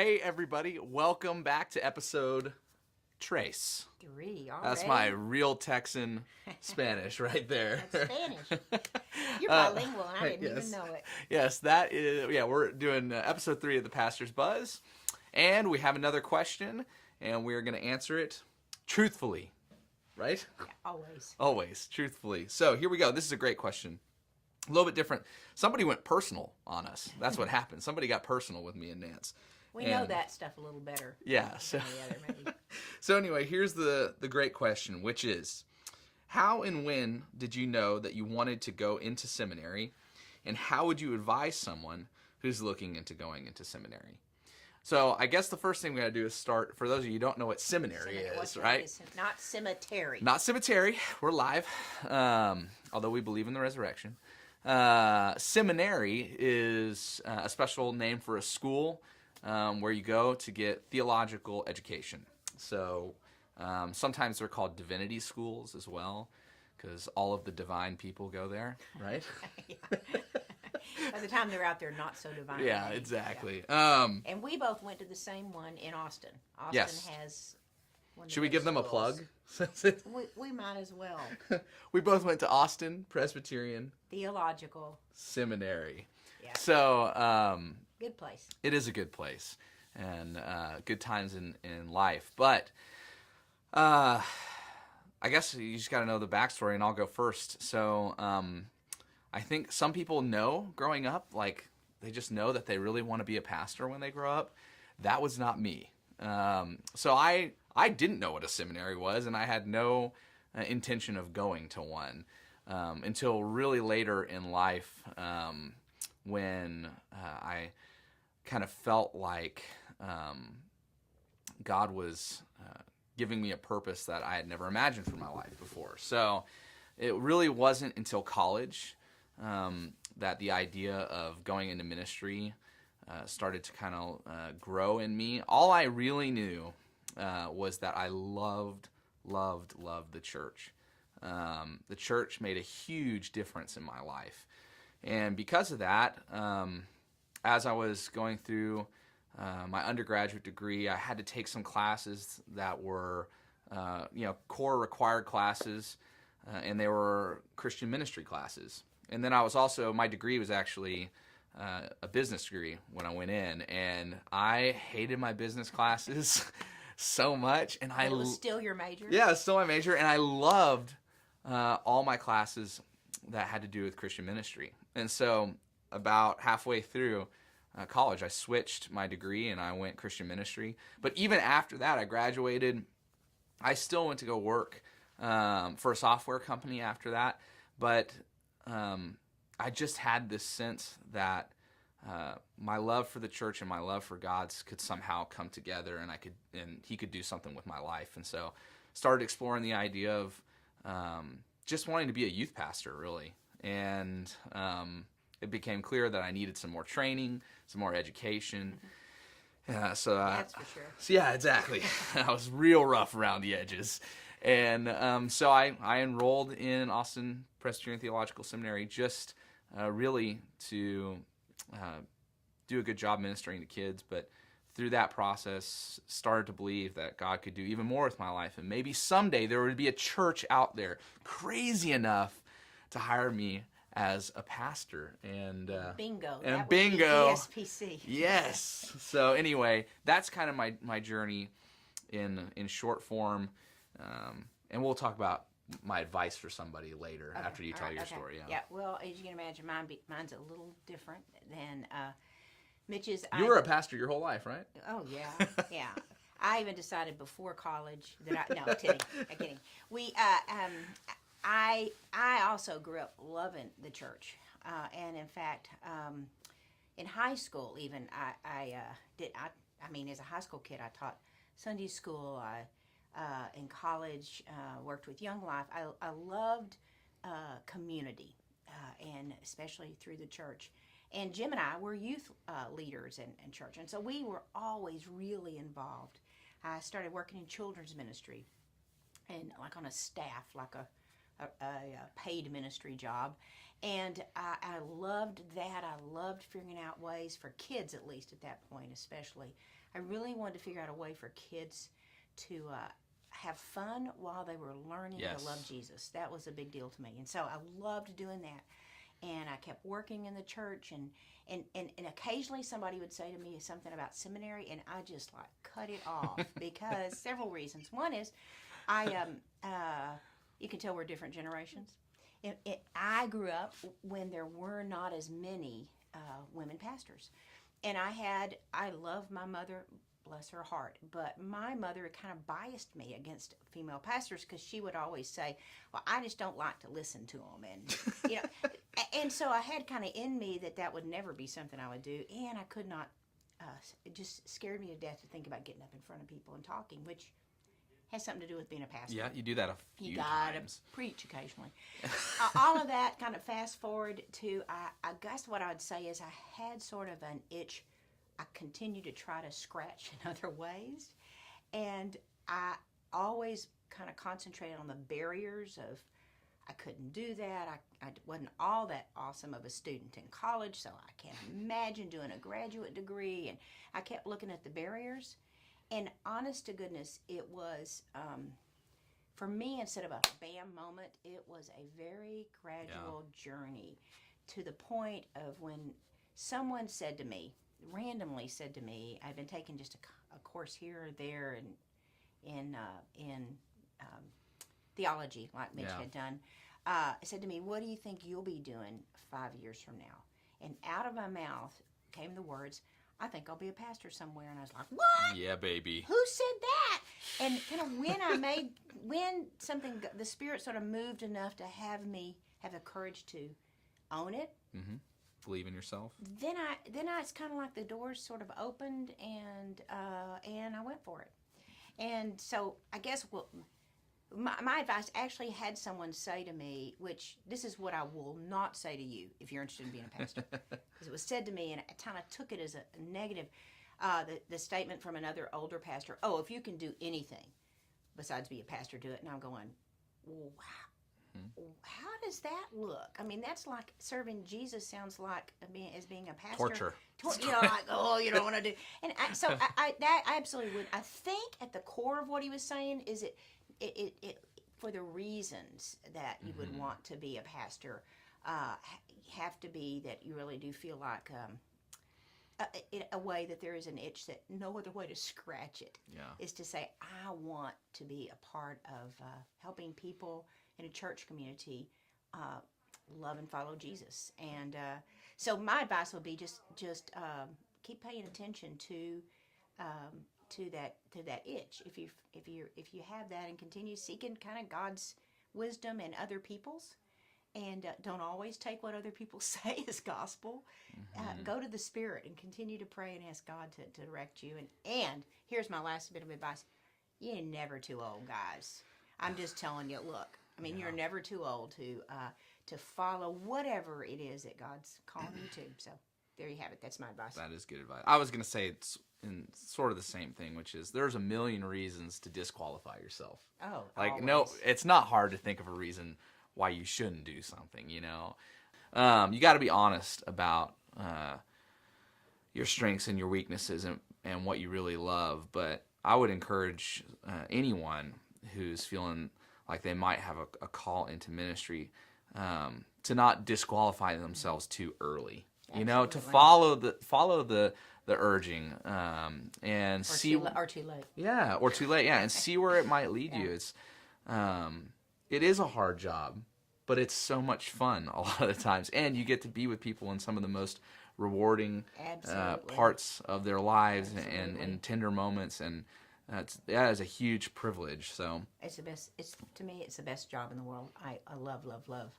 Hey, everybody. Welcome back to episode Trace. 3 already. That's my real Texan Spanish right there. That's Spanish. You're bilingual, and I didn't even know it. Yes, that is, we're doing episode 3 of the Pastor's Buzz. And we have another question, and we're going to answer it truthfully. Right? Yeah, always. Always, truthfully. So here we go. This is a great question. A little bit different. Somebody went personal on us. That's what happened. Somebody got personal with me and Nance. We know that stuff a little better. Yeah. Than the other, maybe. So anyway, here's the great question, which is, how and when did you know that you wanted to go into seminary, and how would you advise someone who's looking into going into seminary? So I guess the first thing we got to do is start, for those of you who don't know what seminary is, right? Not cemetery. Not cemetery. We're live, although we believe in the resurrection. Seminary is a special name for a school where you go to get theological education. So sometimes they're called divinity schools as well, because all of the divine people go there, right? By the time they're out there, not so divine. Yeah, exactly. Yeah. And we both went to the same one in Austin. Austin yes. has one of Should we give them a plug? we might as well. We both went to Austin Presbyterian Theological Seminary. Yeah. So good place. It is a good place, and good times in life. But I guess you just got to know the backstory, and I'll go first. So I think some people know growing up, like they just know that they really want to be a pastor when they grow up. That was not me. So I didn't know what a seminary was, and I had no intention of going to one until really later in life when I kind of felt like God was giving me a purpose that I had never imagined for my life before. So it really wasn't until college that the idea of going into ministry started to kind of grow in me. All I really knew was that I loved the church. The church made a huge difference in my life. And because of that, as I was going through my undergraduate degree, I had to take some classes that were, core required classes, and they were Christian ministry classes. And then I was also, my degree was actually a business degree when I went in, and I hated my business classes so much. And it was still your major? Yeah, it's still my major, and I loved all my classes that had to do with Christian ministry. And so about halfway through college, I switched my degree and I went Christian ministry. But even after that, I graduated. I still went to go work for a software company after that. But I just had this sense that my love for the church and my love for God's could somehow come together, and He could do something with my life. And so started exploring the idea of just wanting to be a youth pastor, really. And it became clear that I needed some more training, some more education. That's for sure. So yeah, exactly. I was real rough around the edges. And so I enrolled in Austin Presbyterian Theological Seminary just really to do a good job ministering to kids. But through that process, started to believe that God could do even more with my life. And maybe someday there would be a church out there crazy enough to hire me as a pastor. And bingo. And that bingo. Would be ESPC. Yes. So anyway, that's kind of my journey in short form. And we'll talk about my advice for somebody later after you tell your story. Yeah. Well, as you can imagine, mine's a little different than Mitch's. You were a pastor your whole life, right? Oh yeah, yeah. I even decided before college that I'm kidding. I also grew up loving the church, and in fact, in high school even I mean, as a high school kid, I taught Sunday school. In college, worked with Young Life. I loved community, and especially through the church. And Jim and I were youth leaders in church, and so we were always really involved. I started working in children's ministry, and like on a staff, like a paid ministry job. And I loved that. I loved figuring out ways for kids, at least at that point, especially. I really wanted to figure out a way for kids to have fun while they were learning to love Jesus. That was a big deal to me. And so I loved doing that. And I kept working in the church, and occasionally somebody would say to me something about seminary, and I just like cut it off because several reasons. One is you can tell we're different generations. I grew up when there were not as many women pastors. And I love my mother, bless her heart, but my mother kind of biased me against female pastors because she would always say, well, I just don't like to listen to them. And, you know, and so I had kind of in me that would never be something I would do. And I could not, it just scared me to death to think about getting up in front of people and talking, which has something to do with being a pastor. Yeah, you do that a few times. Preach occasionally. All of that kind of fast forward to, I guess what I would say is I had sort of an itch. I continue to try to scratch in other ways. And I always kind of concentrated on the barriers of, I couldn't do that. I wasn't all that awesome of a student in college, so I can't imagine doing a graduate degree. And I kept looking at the barriers. And honest to goodness, it was, for me, instead of a bam moment, it was a very gradual journey to the point of when someone said to me, randomly said to me, I'd been taking just a course here or there in theology, like Mitch had done, said to me, what do you think you'll be doing 5 years from now? And out of my mouth came the words, I think I'll be a pastor somewhere. And I was like, what? Yeah, baby. Who said that? And kind of when something, the Spirit sort of moved enough to have me have the courage to own it. Mm-hmm. Believe in yourself. Then it's kind of like the doors sort of opened, and I went for it. And so I guess my advice actually had someone say to me, which this is what I will not say to you if you're interested in being a pastor, because it was said to me, and I kind of took it as a negative. The statement from another older pastor, oh, if you can do anything besides be a pastor, do it. And I'm going, wow. How does that look? I mean, that's like serving Jesus sounds like being a pastor. Torture. You know, like, oh, you don't want to do. And I absolutely would. I think at the core of what he was saying is it for the reasons that you would want to be a pastor, have to be that you really do feel like in a way that there is an itch that no other way to scratch it is to say, I want to be a part of helping people in a church community love and follow Jesus. And so my advice would be just keep paying attention to that itch. If you have that, and continue seeking kind of God's wisdom and other people's, and don't always take what other people say as gospel. Go to the Spirit and continue to pray and ask God to direct you. And here's my last bit of advice: you're never too old, guys. I'm just telling you. Look, I mean, you're never too old to follow whatever it is that God's calling you to. So there you have it. That's my advice. That is good advice. I was going to say it's in sort of the same thing, which is there's a million reasons to disqualify yourself. Oh, like always. No, it's not hard to think of a reason why you shouldn't do something. You know, you got to be honest about your strengths and your weaknesses and what you really love. But I would encourage anyone who's feeling like they might have a call into ministry to not disqualify themselves too early. Absolutely. You know, to follow the urging and see or too late. Yeah, or too late. Yeah, and see where it might lead you. It's it is a hard job, but it's so much fun a lot of the times, and you get to be with people in some of the most rewarding parts of their lives and tender moments, and that is a huge privilege. So it's the best. To me, it's the best job in the world. I love.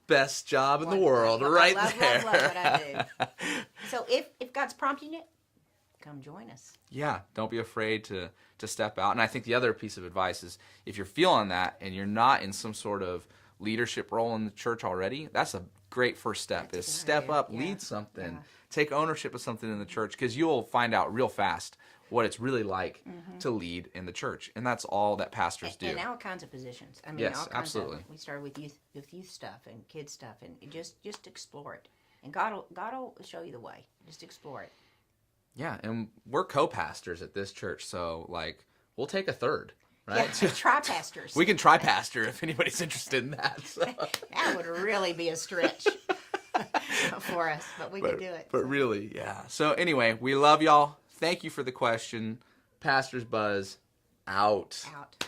Best job in the world, right there. Love what I do. So if God's prompting you, come join us. Yeah, don't be afraid to step out. And I think the other piece of advice is if you're feeling that and you're not in some sort of leadership role in the church already, that's a great first step. Is step up, lead something, take ownership of something in the church, because you'll find out real fast what it's really like to lead in the church, and that's all that pastors do. And all kinds of positions. I mean, yes, all kinds absolutely. We started with youth stuff and kids stuff, and just explore it, and God will show you the way. Just explore it. Yeah, and we're co-pastors at this church, so like we'll take a third, right? Yeah, try pastors. We can try pastor if anybody's interested in that. So. That would really be a stretch for us, but we could do it. But really, yeah. So anyway, we love y'all. Thank you for the question. Pastor's Buzz out. Out.